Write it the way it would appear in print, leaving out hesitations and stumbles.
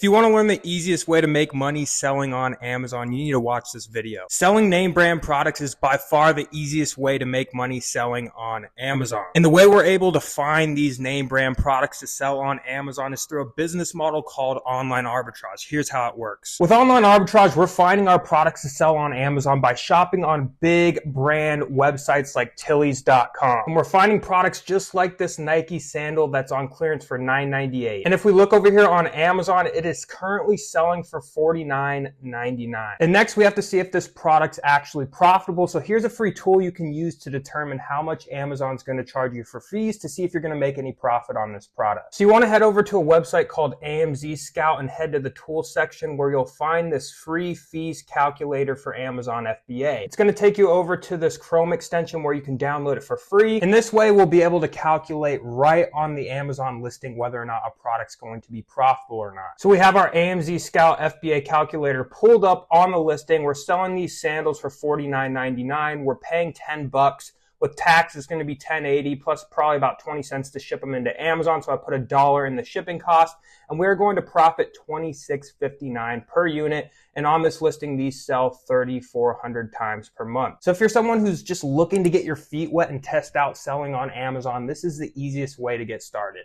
you want to learn the easiest way to make money selling on Amazon, you need to watch this video. Selling name brand products is by far the easiest way to make money selling on Amazon. And the way we're able to find these name brand products to sell on Amazon is through a business model called online arbitrage. Here's how it works. With online arbitrage, we're finding our products to sell on Amazon by shopping on big brand websites like Tilly's.com. And we're finding products just like this Nike sandal that's on clearance for $9.98. And if we look over here on Amazon, it is currently selling for $49.99. And next we have to see if this product's actually profitable. So here's a free tool you can use to determine how much Amazon's going to charge you for fees to see if you're going to make any profit on this product. So you want to head over to a website called AMZ Scout and head to the tools section where you'll find this free fees calculator for Amazon FBA. It's going to take you over to this Chrome extension where you can download it for free. And this way we'll be able to calculate right on the Amazon listing whether or not a product's going to be profitable or not. So we have our AMZ Scout FBA calculator pulled up on the listing. We're selling these sandals for $49.99. We're paying $10. With tax, it's going to be $10.80 plus probably about 20 cents to ship them into Amazon. So I put $1 in the shipping cost, and we're going to profit $26.59 per unit. And on this listing, these sell 3,400 times per month. So if you're someone who's just looking to get your feet wet and test out selling on Amazon, this is the easiest way to get started.